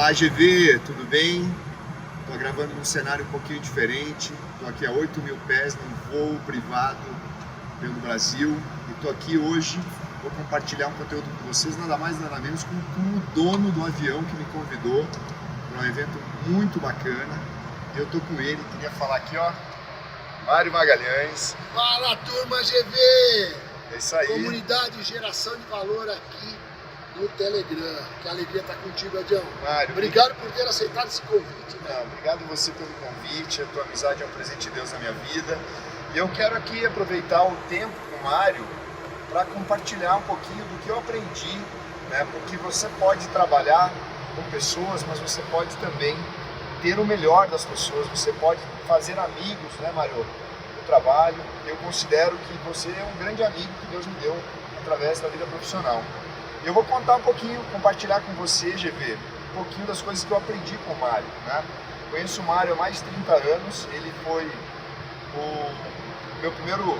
Olá, GV, tudo bem? Estou gravando num cenário um pouquinho diferente. Estou aqui a 8.000 pés num voo privado pelo Brasil e estou aqui hoje. Vou compartilhar um conteúdo com vocês, nada mais nada menos com o dono do avião que me convidou para um evento muito bacana. Eu estou com ele, queria falar aqui, ó, Mário Magalhães. Fala, turma GV! É isso aí. Comunidade Geração de Valor aqui no Telegram. Que alegria estar contigo, Adião. Mário, obrigado por ter aceitado esse convite. Né? Obrigado você pelo convite, a tua amizade é um presente de Deus na minha vida. E eu quero aqui aproveitar o tempo com o Mário para compartilhar um pouquinho do que eu aprendi, né? Porque você pode trabalhar com pessoas, mas você pode também ter o melhor das pessoas, você pode fazer amigos, né, Mário, no trabalho. Eu considero que você é um grande amigo que Deus me deu através da vida profissional. Eu vou contar um pouquinho, compartilhar com você, GV, um pouquinho das coisas que eu aprendi com o Mário, né? Conheço o Mário há mais de 30 anos, ele foi o meu primeiro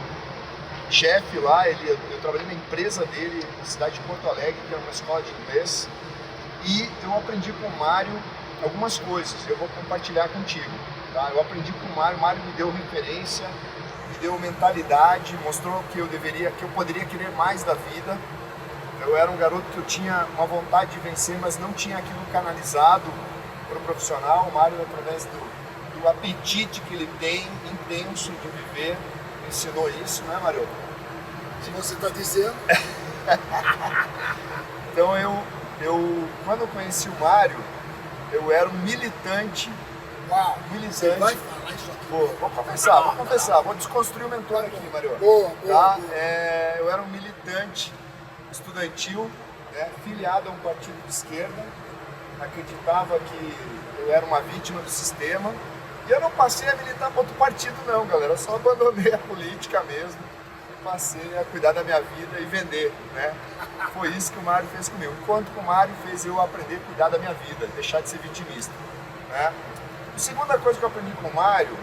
chefe lá, eu trabalhei na empresa dele, na cidade de Porto Alegre, que era uma escola de inglês, e eu aprendi com o Mário algumas coisas, eu vou compartilhar contigo, tá? Eu aprendi com o Mário me deu referência, me deu mentalidade, mostrou que eu poderia querer mais da vida. Eu era um garoto que eu tinha uma vontade de vencer, mas não tinha aquilo canalizado para o profissional. O Mário, através do apetite que ele tem, intenso de viver, me ensinou isso, né, Mário? Se você está dizendo. Então quando eu conheci o Mário, eu era um militante. Uau! Militante. Você vai falar isso aqui? Vou confessar, vou desconstruir o mentor aqui, Mário. Boa. Eu era um militante estudantil, né, filiado a um partido de esquerda, acreditava que eu era uma vítima do sistema e eu não passei a militar para outro partido não, galera, eu só abandonei a política mesmo, passei a cuidar da minha vida e vender, né? Foi isso que o Mário fez comigo, enquanto que o Mário fez eu aprender a cuidar da minha vida, deixar de ser vitimista, né? A segunda coisa que eu aprendi com o Mário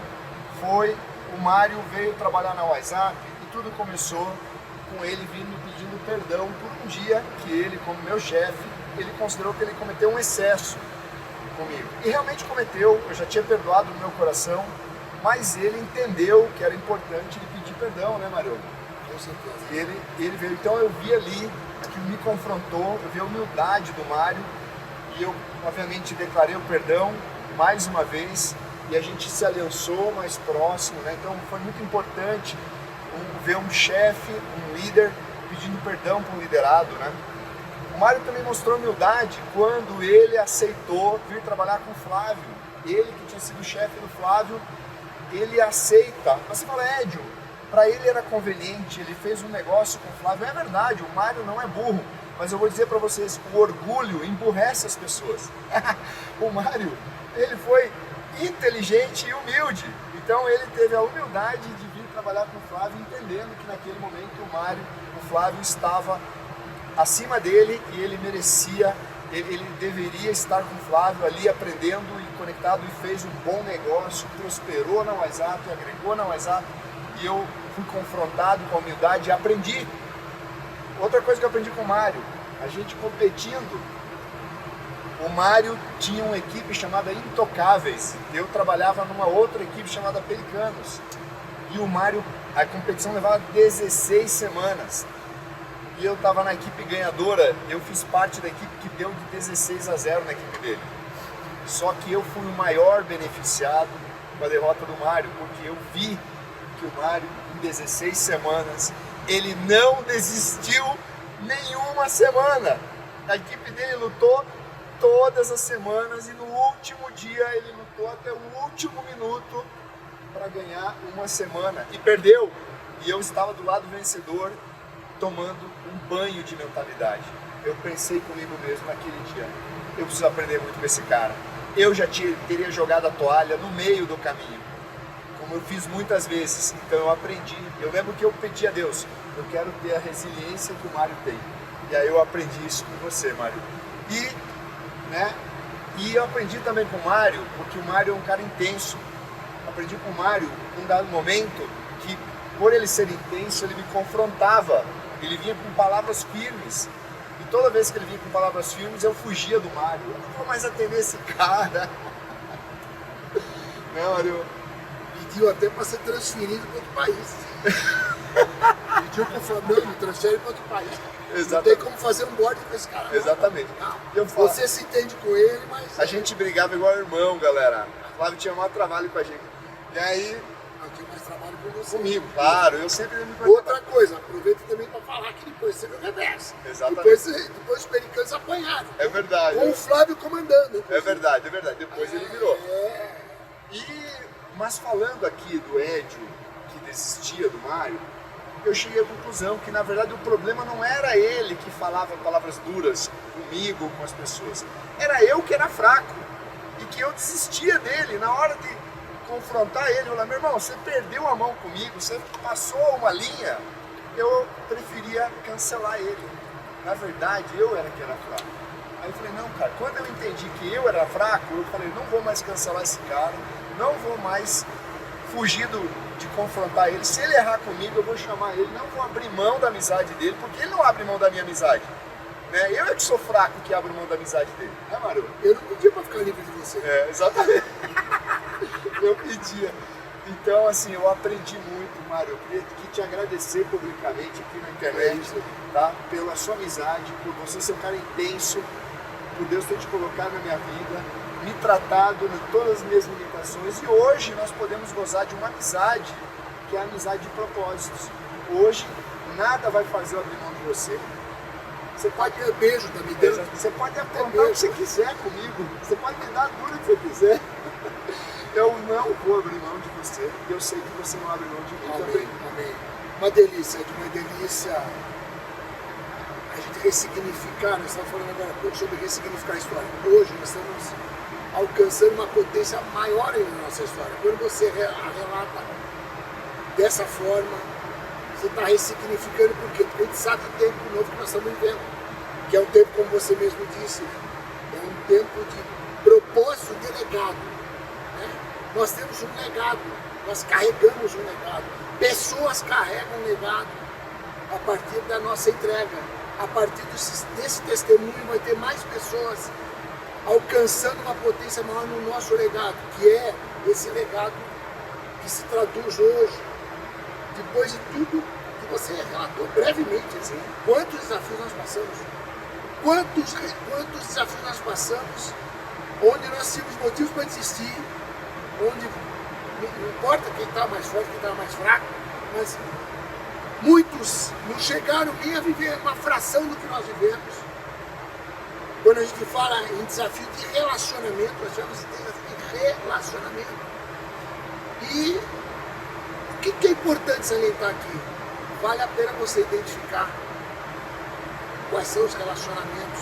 foi, o Mário veio trabalhar na WhatsApp e tudo começou com ele vindo pedindo perdão por um dia que ele, como meu chefe, ele considerou que ele cometeu um excesso comigo. E realmente cometeu, eu já tinha perdoado no meu coração, mas ele entendeu que era importante ele pedir perdão, né, Mário? Com certeza. Ele veio, então eu vi ali, aquilo me confrontou, eu vi a humildade do Mário, e eu, obviamente, declarei o perdão mais uma vez, e a gente se aliançou mais próximo, né? Então foi muito importante ver um chefe, um líder pedindo perdão para um liderado, né? O Mário também mostrou humildade quando ele aceitou vir trabalhar com o Flávio. Ele, que tinha sido chefe do Flávio, ele aceita. Mas você fala, Édio, para ele era conveniente, ele fez um negócio com o Flávio. É verdade, o Mário não é burro, mas eu vou dizer para vocês, o orgulho emburrece as pessoas. O Mário, ele foi inteligente e humilde. Então ele teve a humildade de vir trabalhar com o Flávio, entendendo que naquele momento o Flávio estava acima dele e ele merecia, ele deveria estar com o Flávio ali aprendendo e conectado, e fez um bom negócio, prosperou na WhatsApp, agregou na WhatsApp, e eu fui confrontado com a humildade e aprendi. Outra coisa que eu aprendi com o Mário, a gente competindo, o Mário tinha uma equipe chamada Intocáveis, eu trabalhava numa outra equipe chamada Pelicanos, e o Mário, a competição levava 16 semanas, e eu estava na equipe ganhadora, eu fiz parte da equipe que deu de 16-0 na equipe dele. Só que eu fui o maior beneficiado com a derrota do Mário, porque eu vi que o Mário, em 16 semanas, ele não desistiu nenhuma semana. A equipe dele lutou todas as semanas e no último dia ele lutou até o último minuto para ganhar uma semana e perdeu. E eu estava do lado vencedor, tomando um banho de mentalidade. Eu pensei comigo mesmo naquele dia, eu preciso aprender muito com esse cara. Eu já teria jogado a toalha no meio do caminho, como eu fiz muitas vezes. Então eu aprendi. Eu lembro que eu pedi a Deus, eu quero ter a resiliência que o Mário tem. E aí eu aprendi isso com você, Mário. E eu aprendi também com o Mário, porque o Mário é um cara intenso. Aprendi com o Mário, num dado momento, que por ele ser intenso, ele me confrontava. Ele vinha com palavras firmes. E toda vez que ele vinha com palavras firmes, eu fugia do Mário. Eu não vou mais atender esse cara. Não, Mário. Pediu até para ser transferido para outro país. Pediu para o Flamengo, me transfere para outro país. Exatamente. Não tem como fazer um board com esse cara. Exatamente. Não. Você se entende com ele, mas... A gente brigava igual irmão, galera. O Flávio tinha maior trabalho com a gente. E aí... Eu tinha mais trabalho com você. Comigo, claro. Eu sempre me preocupava. Outra coisa, aproveita também para falar que depois você viu o reverso. Exatamente. Depois os pericanos apanharam. É verdade. Com o Flávio comandando. É verdade, é verdade. Depois ele virou. Mas falando aqui do Edio, que desistia do Mário, eu cheguei à conclusão que, na verdade, o problema não era ele que falava palavras duras comigo ou com as pessoas. Era eu que era fraco e que eu desistia dele. Na hora de confrontar ele, eu falei, meu irmão, você perdeu a mão comigo, você passou uma linha, eu preferia cancelar ele. Na verdade, eu era que era fraco. Aí eu falei, não, cara, quando eu entendi que eu era fraco, eu falei, não vou mais cancelar esse cara, não vou mais fugir de confrontar ele. Se ele errar comigo, eu vou chamar ele, não vou abrir mão da amizade dele, porque ele não abre mão da minha amizade. Né? Eu é que sou fraco que abro mão da amizade dele. Né, Mário? Eu não pedia pra ficar livre de você. É, exatamente. Eu pedia. Então, assim, eu aprendi muito, Mário. Eu queria te agradecer publicamente aqui na internet, tá? Pela sua amizade, por você ser um cara intenso, por Deus ter te colocado na minha vida, me tratado em todas as minhas limitações. E hoje nós podemos gozar de uma amizade, que é a amizade de propósitos. Hoje, nada vai fazer eu abrir mão de você. Você pode ter beijo também. Você pode aprontar o que você quiser comigo. Você pode me dar tudo que você quiser. Eu não vou abrir mão de você. E eu sei que você não abre mão de mim também. Amém. Uma delícia, uma delícia. A gente ressignificar, nós estamos falando agora há pouco sobre ressignificar a história. Hoje nós estamos alcançando uma potência maior na nossa história. Quando você relata dessa forma, você está ressignificando por quê? Porque a gente sabe o tempo novo que nós estamos vivendo. Que é um tempo, como você mesmo disse, é um tempo de propósito de legado. Né? Nós temos um legado, nós carregamos um legado. Pessoas carregam um legado a partir da nossa entrega. A partir desse testemunho vai ter mais pessoas alcançando uma potência maior no nosso legado, que é esse legado que se traduz hoje, depois de tudo que você relatou brevemente, assim, quantos desafios nós passamos, quantos desafios nós passamos, onde nós tínhamos motivos para desistir, onde não importa quem está mais forte, quem está mais fraco, mas muitos não chegaram nem a viver uma fração do que nós vivemos. Quando a gente fala em desafio de relacionamento, nós chamamos de desafio de relacionamento. E o que é importante salientar aqui? Vale a pena você identificar quais são os relacionamentos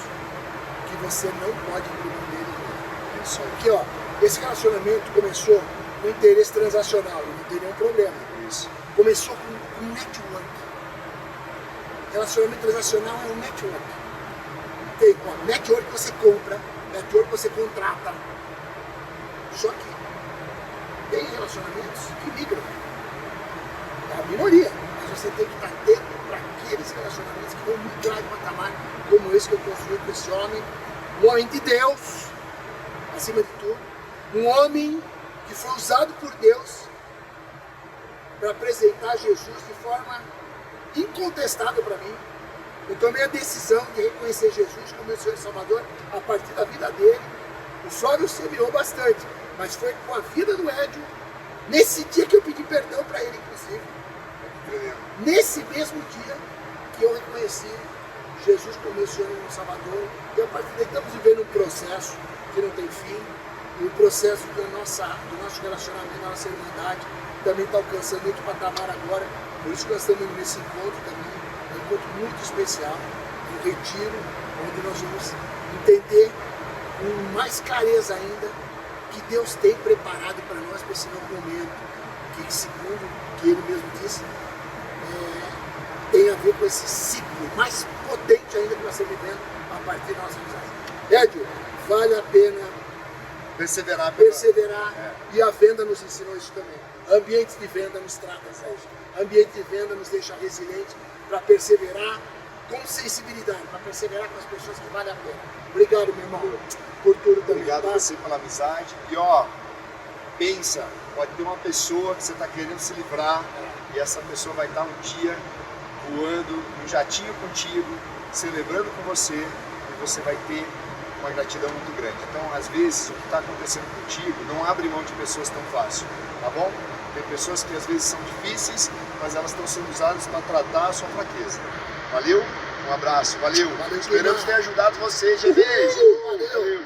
que você não pode abrir mão deles. Isso aqui, ó, esse relacionamento começou com interesse transacional, não tem nenhum problema. Isso. Começou com network. Relacionamento transacional é um network. Tem network que você compra, network que você contrata. Só que tem relacionamentos que migram. É a minoria. Mas você tem que estar atento para aqueles relacionamentos que vão migrar de patamar, como esse que eu construí com esse homem. Um homem de Deus, acima de tudo. Um homem que foi usado por Deus para apresentar Jesus de forma incontestável para mim. Eu tomei a decisão de reconhecer Jesus como meu Senhor e Salvador a partir da vida dele. O Flávio semeou bastante, mas foi com a vida do Edio, nesse dia que eu pedi perdão para ele, inclusive. Nesse mesmo dia que eu reconheci Jesus como meu Senhor e meu Salvador. E a partir daí estamos vivendo um processo que não tem fim. E o processo do nosso relacionamento, da nossa irmandade, também está alcançando outro patamar agora. Por isso que nós estamos nesse encontro também. Um encontro muito especial, um retiro, onde nós vamos entender com mais clareza ainda que Deus tem preparado para nós para esse novo momento, que segundo que Ele mesmo disse, tem a ver com esse ciclo mais potente ainda que nós estamos vivendo a partir da nossa amizade. Edio, vale a pena perseverar. E a venda nos ensinou isso também. Ambiente de venda nos trata, Sérgio. Ambiente de venda nos deixa resiliente para perseverar com sensibilidade, para perseverar com as pessoas que valem a pena. Obrigado, meu irmão, por tudo também. Obrigado tá? a você pela amizade. E ó, pensa, pode ter uma pessoa que você está querendo se livrar e essa pessoa vai estar um dia voando um jatinho contigo, celebrando com você e você vai ter uma gratidão muito grande. Então, às vezes, o que está acontecendo contigo, não abre mão de pessoas tão fácil, tá bom? Tem pessoas que às vezes são difíceis, mas elas estão sendo usadas para tratar a sua fraqueza. Valeu? Um abraço, valeu. Valeu, Esperamos Guilherme. ter ajudado vocês, GV. Valeu. Valeu.